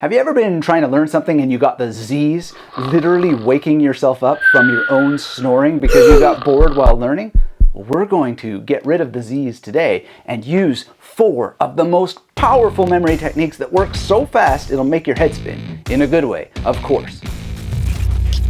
Have you ever been trying to learn something and you got the Z's, literally waking yourself up from your own snoring because you got bored while learning? Well, we're going to get rid of the Z's today and use 4 of the most powerful memory techniques that work so fast it'll make your head spin. In a good way, of course.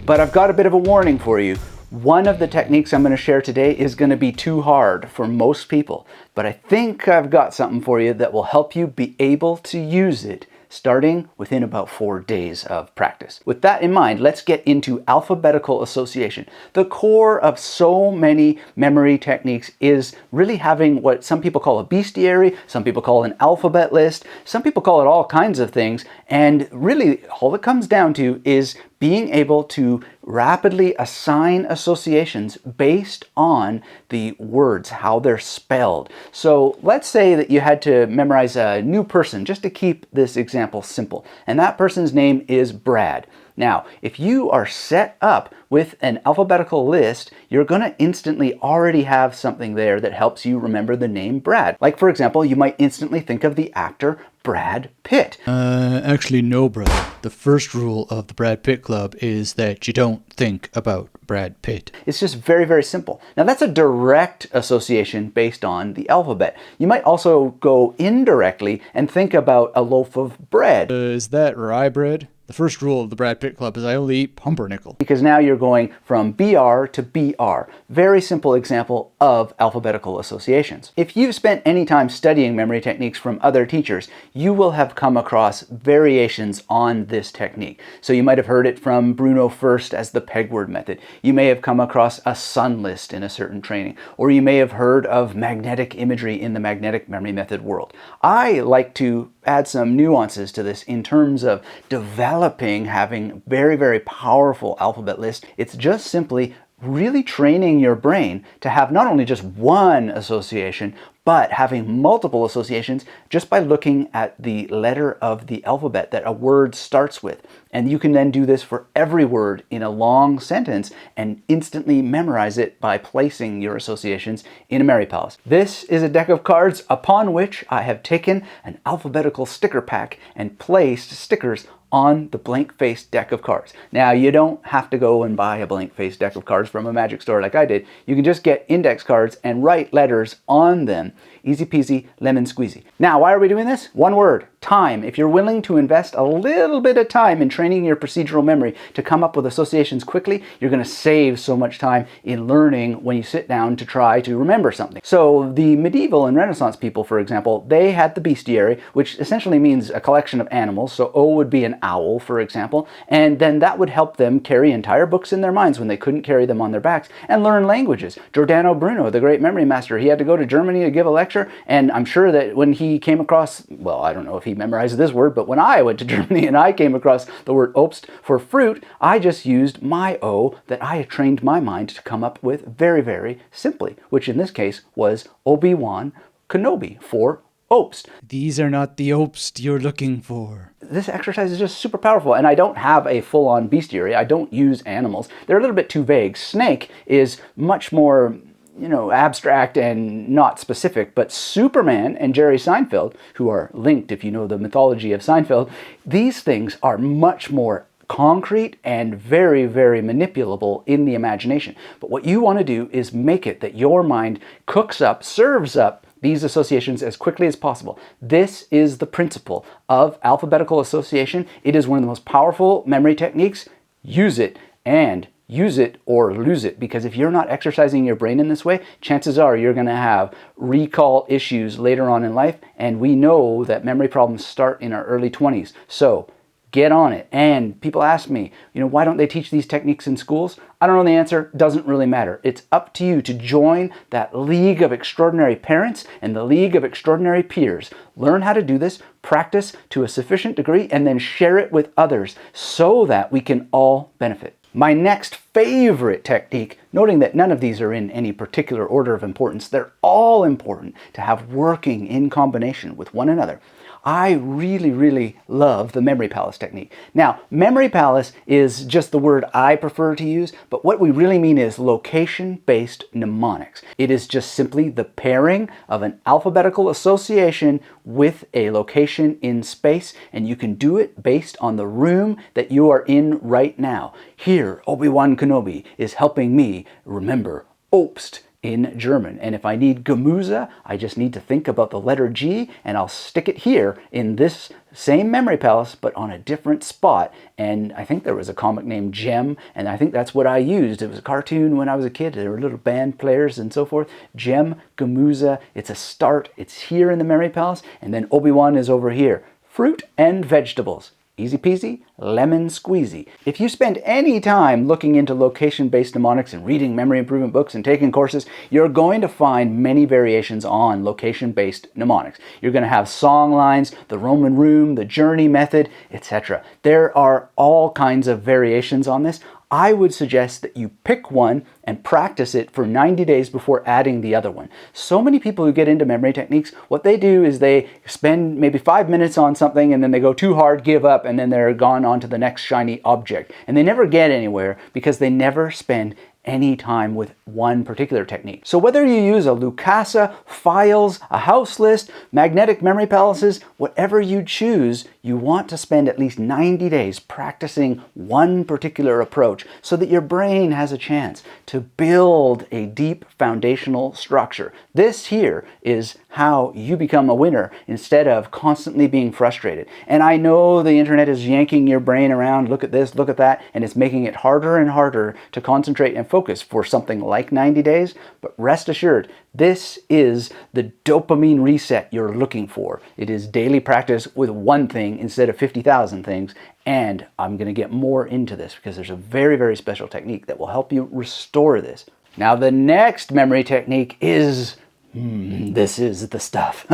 But I've got a bit of a warning for you. One of the techniques I'm going to share today is going to be too hard for most people, but I think I've got something for you that will help you be able to use it starting within about 4 days of practice. With that in mind, let's get into alphabetical association. The core of so many memory techniques is really having what some people call a bestiary, some people call an alphabet list, some people call it all kinds of things, and really all it comes down to is being able to rapidly assign associations based on the words, how they're spelled. So let's say that you had to memorize a new person, just to keep this example simple, and that person's name is Brad. Now, if you are set up with an alphabetical list, you're going to instantly already have something there that helps you remember the name Brad. Like, for example, you might instantly think of the actor Brad Pitt. Actually, no, brother. The first rule of the Brad Pitt Club is that you don't think about Brad Pitt. It's just very, very simple. Now, that's a direct association based on the alphabet. You might also go indirectly and think about a loaf of bread. Is that rye bread? The first rule of the Brad Pitt Club is I only eat pumpernickel. Because now you're going from BR to BR. Very simple example of alphabetical associations. If you've spent any time studying memory techniques from other teachers, you will have come across variations on this technique. So you might have heard it from Bruno First as the peg word method. You may have come across a sun list in a certain training, or you may have heard of magnetic imagery in the magnetic memory method world. I like to add some nuances to this in terms of developing, having very, very powerful alphabet list. It's just simply really training your brain to have not only just one association, but having multiple associations just by looking at the letter of the alphabet that a word starts with. And you can then do this for every word in a long sentence and instantly memorize it by placing your associations in a Memory Palace. This is a deck of cards upon which I have taken an alphabetical sticker pack and placed stickers on the blank-faced deck of cards. Now, you don't have to go and buy a blank-faced deck of cards from a magic store like I did. You can just get index cards and write letters on them. Easy peasy, lemon squeezy. Now, why are we doing this? One word, time. If you're willing to invest a little bit of time in training your procedural memory to come up with associations quickly, you're going to save so much time in learning when you sit down to try to remember something. So the medieval and Renaissance people, for example, they had the bestiary, which essentially means a collection of animals. So O would be an owl, for example, and then that would help them carry entire books in their minds when they couldn't carry them on their backs and learn languages. Giordano Bruno, the great memory master, he had to go to Germany to give a lecture, and I'm sure that when he came across, well, I don't know if he memorized this word, but when I went to Germany and I came across the word Obst for fruit, I just used my O that I had trained my mind to come up with very, very simply, which in this case was Obi-Wan Kenobi for Obst. These are not the Obst you're looking for. This exercise is just super powerful, and I don't have a full-on bestiary. I don't use animals. They're a little bit too vague. Snake is much more, abstract and not specific, but Superman and Jerry Seinfeld, who are linked if you know the mythology of Seinfeld, these things are much more concrete and very, very manipulable in the imagination. But what you want to do is make it that your mind cooks up, serves up these associations as quickly as possible. This is the principle of alphabetical association. It is one of the most powerful memory techniques. Use it, and use it or lose it, because if you're not exercising your brain in this way, chances are you're going to have recall issues later on in life, and we know that memory problems start in our early 20s. So get on it. And people ask me, why don't they teach these techniques in schools? I don't know the answer. Doesn't really matter. It's up to you to join that league of extraordinary parents and the league of extraordinary peers. Learn how to do this, practice to a sufficient degree, and then share it with others so that we can all benefit. My next favorite technique, noting that none of these are in any particular order of importance, they're all important to have working in combination with one another. I really, really love the memory palace technique. Now, memory palace is just the word I prefer to use, but what we really mean is location-based mnemonics. It is just simply the pairing of an alphabetical association with a location in space, and you can do it based on the room that you are in right now. Here, Obi-Wan Kenobi is helping me remember Obst in German. And if I need Gemüse, I just need to think about the letter G, and I'll stick it here in this same memory palace, but on a different spot. And I think there was a comic named Gem, and I think that's what I used. It was a cartoon when I was a kid. There were little band players and so forth. Gem, Gemüse, it's a start. It's here in the memory palace, and then Obi-Wan is over here. Fruit and vegetables. Easy peasy, lemon squeezy. If you spend any time looking into location-based mnemonics and reading memory improvement books and taking courses, you're going to find many variations on location-based mnemonics. You're going to have song lines, the Roman room, the journey method, etc. There are all kinds of variations on this. I would suggest that you pick one and practice it for 90 days before adding the other one. So many people who get into memory techniques, what they do is they spend maybe 5 minutes on something and then they go too hard, give up, and then they're gone on to the next shiny object. And they never get anywhere because they never spend any time with one particular technique. So whether you use a Lukasa, files, a house list, magnetic memory palaces, whatever you choose, you want to spend at least 90 days practicing one particular approach so that your brain has a chance to build a deep foundational structure. This here is how you become a winner instead of constantly being frustrated. And I know the internet is yanking your brain around, look at this, look at that, and it's making it harder and harder to concentrate and focus for something like 90 days, but rest assured, this is the dopamine reset you're looking for. It is daily practice with one thing instead of 50,000 things, and I'm going to get more into this because there's a very, very special technique that will help you restore this. Now, the next memory technique is this is the stuff.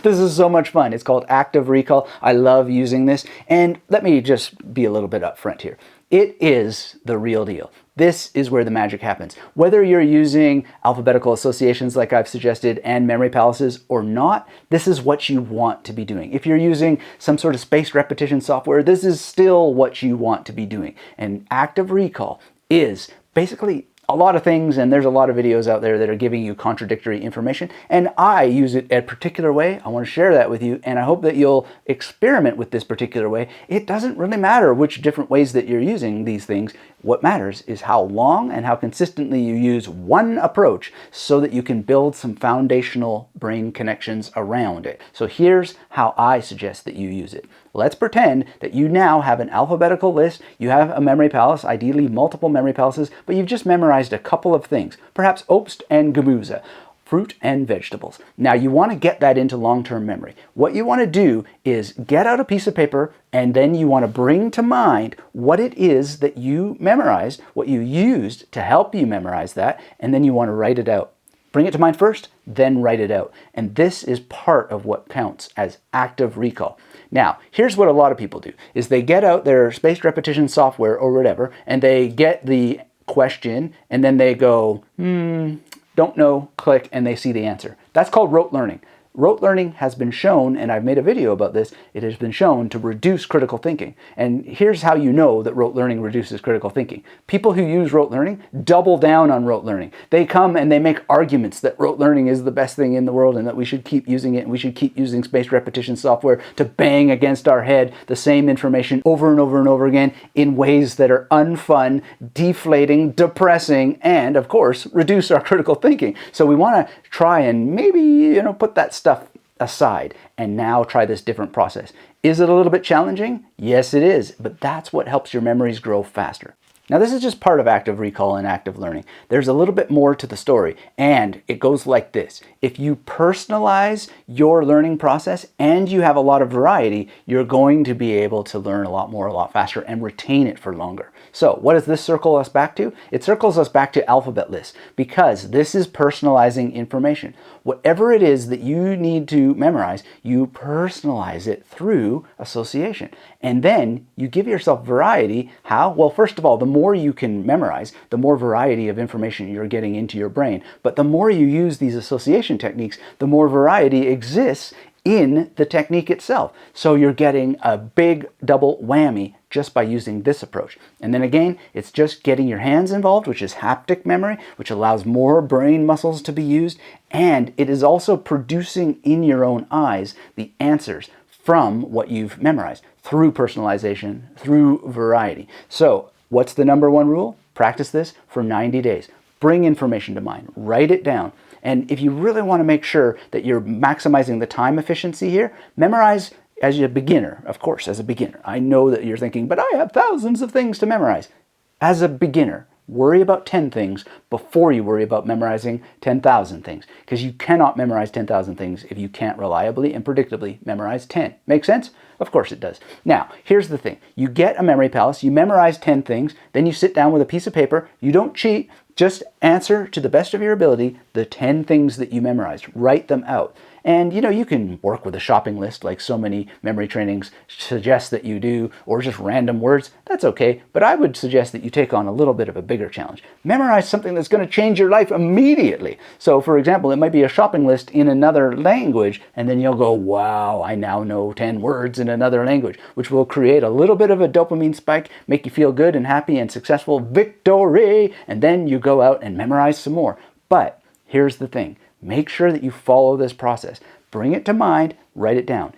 This is so much fun. It's called active recall. I love using this. And let me just be a little bit upfront here. It is the real deal. This is where the magic happens. Whether you're using alphabetical associations like I've suggested and memory palaces or not, this is what you want to be doing. If you're using some sort of spaced repetition software, this is still what you want to be doing. And active recall is basically a lot of things, and there's a lot of videos out there that are giving you contradictory information, and I use it a particular way. I want to share that with you, and I hope that you'll experiment with this particular way. It doesn't really matter which different ways that you're using these things. What matters is how long and how consistently you use one approach so that you can build some foundational brain connections around it. So here's how I suggest that you use it. Let's pretend that you now have an alphabetical list, you have a memory palace, ideally multiple memory palaces, but you've just memorized a couple of things, perhaps Obst and Gemüse, fruit and vegetables. Now you want to get that into long-term memory. What you want to do is get out a piece of paper and then you want to bring to mind what it is that you memorized, what you used to help you memorize that, and then you want to write it out. Bring it to mind first, then write it out. And this is part of what counts as active recall. Now, here's what a lot of people do, is they get out their spaced repetition software or whatever, and they get the question, and then they go, don't know, click, and they see the answer. That's called rote learning. Rote learning has been shown, and I've made a video about this, it has been shown to reduce critical thinking. And here's how you know that rote learning reduces critical thinking. People who use rote learning double down on rote learning. They come and they make arguments that rote learning is the best thing in the world and that we should keep using it and we should keep using spaced repetition software to bang against our head the same information over and over and over again in ways that are unfun, deflating, depressing, and of course, reduce our critical thinking. So we want to try and maybe, put that stuff aside and now try this different process. Is it a little bit challenging? Yes, it is, but that's what helps your memories grow faster. Now, this is just part of active recall and active learning. There's a little bit more to the story, and it goes like this. If you personalize your learning process and you have a lot of variety, you're going to be able to learn a lot more, a lot faster, and retain it for longer. So what does this circle us back to? It circles us back to alphabet lists, because this is personalizing information. Whatever it is that you need to memorize, you personalize it through association. And then you give yourself variety. How? Well, first of all, the more you can memorize, the more variety of information you're getting into your brain. But the more you use these association techniques, the more variety exists in the technique itself. So you're getting a big double whammy just by using this approach. And then again, it's just getting your hands involved, which is haptic memory, which allows more brain muscles to be used. And it is also producing in your own eyes the answers from what you've memorized through personalization, through variety. So what's the number one rule? Practice this for 90 days. Bring information to mind, write it down. And if you really want to make sure that you're maximizing the time efficiency here, memorize as a beginner, of course, as a beginner. I know that you're thinking, but I have thousands of things to memorize. As a beginner, worry about 10 things before you worry about memorizing 10,000 things, because you cannot memorize 10,000 things if you can't reliably and predictably memorize 10. Make sense? Of course it does. Now, here's the thing. You get a memory palace, you memorize 10 things, then you sit down with a piece of paper, you don't cheat, just answer to the best of your ability the 10 things that you memorized. Write them out. And you can work with a shopping list like so many memory trainings suggest that you do, or just random words. That's okay, but I would suggest that you take on a little bit of a bigger challenge. Memorize something that's going to change your life immediately. So for example, it might be a shopping list in another language, and then you'll go, wow, I now know 10 words in another language, which will create a little bit of a dopamine spike, make you feel good and happy and successful, victory, and then you go out and memorize some more. But here's the thing. Make sure that you follow this process. Bring it to mind, write it down.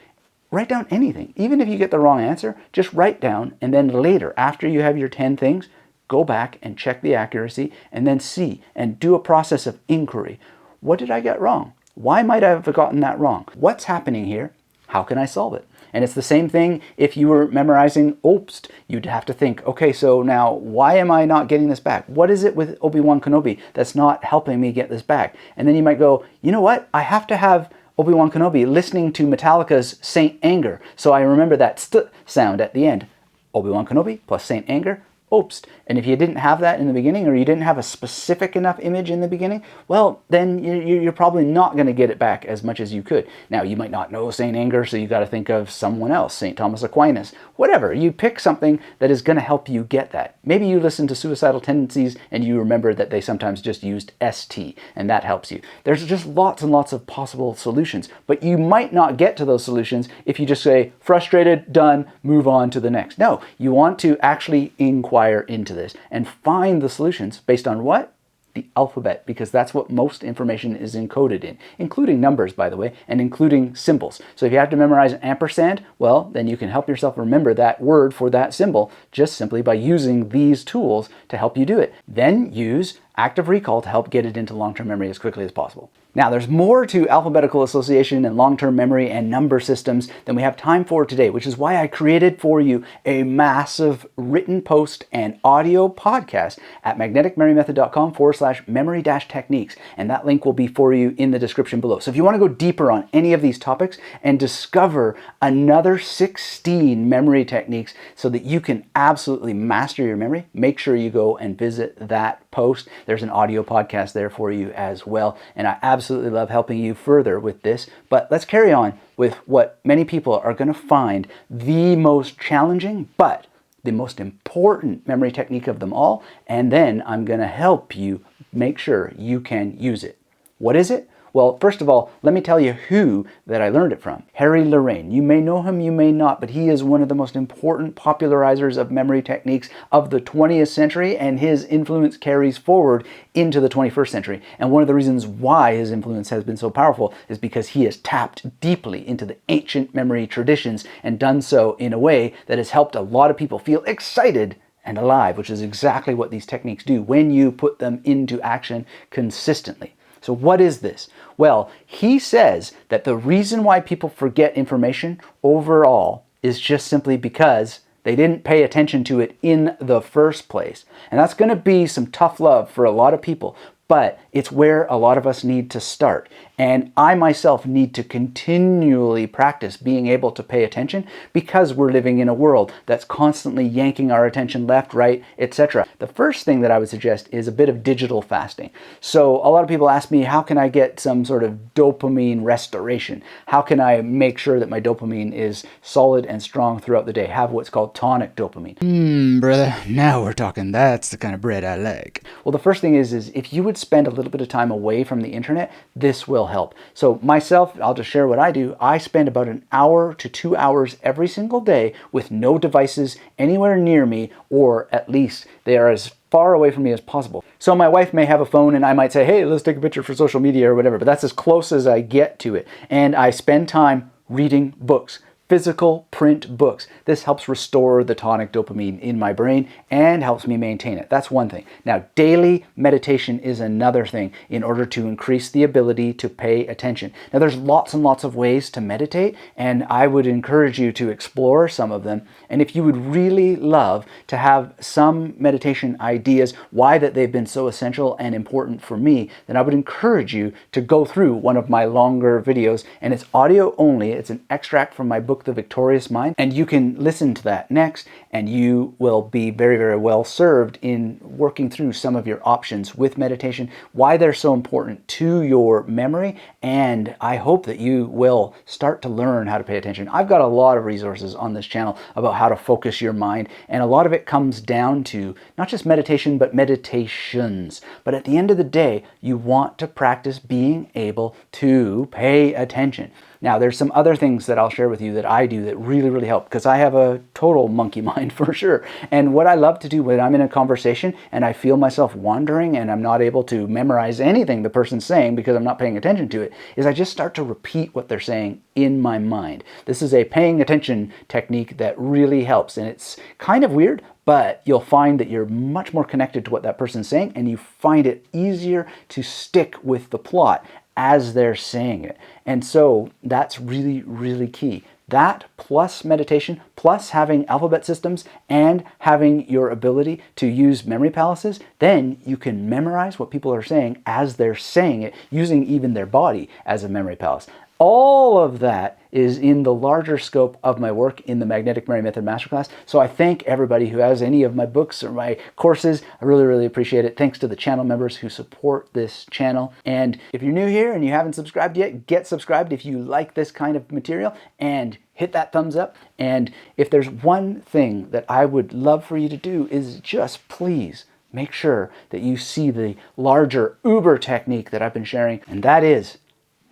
Write down anything. Even if you get the wrong answer, just write down, and then later, after you have your 10 things, go back and check the accuracy, and then see and do a process of inquiry. What did I get wrong? Why might I have gotten that wrong? What's happening here? How can I solve it? And it's the same thing if you were memorizing Obst. You'd have to think, okay, so now why am I not getting this back? What is it with Obi-Wan Kenobi that's not helping me get this back? And then you might go, you know what? I have to have Obi-Wan Kenobi listening to Metallica's Saint Anger. So I remember that st sound at the end. Obi-Wan Kenobi plus Saint Anger, Obst. And if you didn't have that in the beginning, or you didn't have a specific enough image in the beginning, well, then you're probably not going to get it back as much as you could. Now, you might not know St. Anger, so you got to think of someone else, St. Thomas Aquinas, whatever. You pick something that is going to help you get that. Maybe you listen to Suicidal Tendencies and you remember that they sometimes just used ST, and that helps you. There's just lots and lots of possible solutions, but you might not get to those solutions if you just say, frustrated, done, move on to the next. No, you want to actually inquire into this and find the solutions based on what? The alphabet, because that's what most information is encoded in, including numbers, by the way, and including symbols. So if you have to memorize an ampersand, well, then you can help yourself remember that word for that symbol just simply by using these tools to help you do it. Then use active recall to help get it into long-term memory as quickly as possible. Now, there's more to alphabetical association and long-term memory and number systems than we have time for today, which is why I created for you a massive written post and audio podcast at magneticmemorymethod.com/memory-techniques. And that link will be for you in the description below. So if you want to go deeper on any of these topics and discover another 16 memory techniques so that you can absolutely master your memory, make sure you go and visit that post. There's an audio podcast there for you as well. And I absolutely love helping you further with this. But let's carry on with what many people are going to find the most challenging, but the most important memory technique of them all. And then I'm going to help you make sure you can use it. What is it? Well, first of all, let me tell you who that I learned it from. Harry Lorraine. You may know him, you may not, but he is one of the most important popularizers of memory techniques of the 20th century, and his influence carries forward into the 21st century. And one of the reasons why his influence has been so powerful is because he has tapped deeply into the ancient memory traditions and done so in a way that has helped a lot of people feel excited and alive, which is exactly what these techniques do when you put them into action consistently. So what is this? Well, he says that the reason why people forget information overall is just simply because they didn't pay attention to it in the first place. And that's going to be some tough love for a lot of people, but it's where a lot of us need to start. And I myself need to continually practice being able to pay attention because we're living in a world that's constantly yanking our attention left, right, etc. The first thing that I would suggest is a bit of digital fasting. So a lot of people ask me, how can I get some sort of dopamine restoration? How can I make sure that my dopamine is solid and strong throughout the day? Have what's called tonic dopamine. Brother, now we're talking. That's the kind of bread I like. Well, the first thing is if you would spend a little bit of time away from the internet, this will will help. So myself, I'll just share what I do. I spend about an hour to 2 hours every single day with no devices anywhere near me, or at least they are as far away from me as possible. So my wife may have a phone and I might say, hey, let's take a picture for social media or whatever, but that's as close as I get to it. And I spend time reading books. Physical print books. This helps restore the tonic dopamine in my brain and helps me maintain it. That's one thing. Now, daily meditation is another thing in order to increase the ability to pay attention. Now, there's lots and lots of ways to meditate, and I would encourage you to explore some of them. And if you would really love to have some meditation ideas, why that they've been so essential and important for me, then I would encourage you to go through one of my longer videos, and it's audio only. It's an extract from my book, The Victorious Mind, and you can listen to that next, and you will be very, very well served in working through some of your options with meditation, why they're so important to your memory, and I hope that you will start to learn how to pay attention. I've got a lot of resources on this channel about how to focus your mind, and a lot of it comes down to not just meditation, but meditations. But at the end of the day, you want to practice being able to pay attention. Now, there's some other things that I'll share with you that I do that really, really help, because I have a total monkey mind for sure. And what I love to do when I'm in a conversation and I feel myself wandering and I'm not able to memorize anything the person's saying because I'm not paying attention to it, is I just start to repeat what they're saying in my mind. This is a paying attention technique that really helps. And it's kind of weird, but you'll find that you're much more connected to what that person's saying, and you find it easier to stick with the plot as they're saying it. And so that's really, really key. That plus meditation, plus having alphabet systems and having your ability to use memory palaces, then you can memorize what people are saying as they're saying it, using even their body as a memory palace. All of that is in the larger scope of my work in the Magnetic Memory Method Masterclass. So I thank everybody who has any of my books or my courses. I really, really appreciate it. Thanks to the channel members who support this channel. And if you're new here and you haven't subscribed yet, get subscribed if you like this kind of material, and hit that thumbs up. And if there's one thing that I would love for you to do is just please make sure that you see the larger Uber technique that I've been sharing, and that is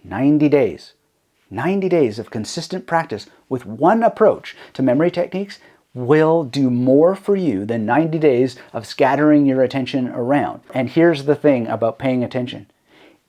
90 days. 90 days of consistent practice with one approach to memory techniques will do more for you than 90 days of scattering your attention around. And here's the thing about paying attention.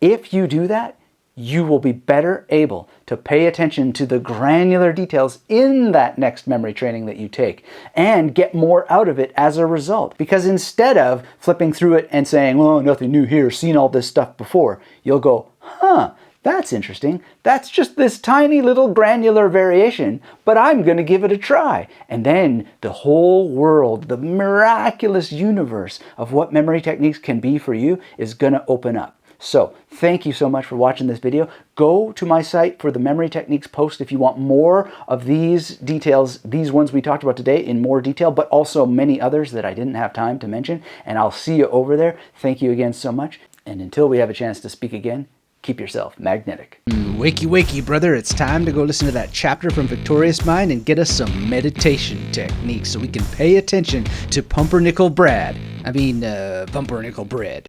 If you do that, you will be better able to pay attention to the granular details in that next memory training that you take and get more out of it as a result. Because instead of flipping through it and saying, oh, nothing new here, seen all this stuff before, you'll go, huh, that's interesting. That's just this tiny little granular variation, but I'm going to give it a try. And then the whole world, the miraculous universe of what memory techniques can be for you is going to open up. So thank you so much for watching this video. Go to my site for the memory techniques post if you want more of these details, these ones we talked about today in more detail, but also many others that I didn't have time to mention. And I'll see you over there. Thank you again so much. And until we have a chance to speak again, keep yourself magnetic. Wakey, wakey, brother. It's time to go listen to that chapter from Victorious Mind and get us some meditation techniques so we can pay attention to Pumpernickel Brad. Pumpernickel Bread.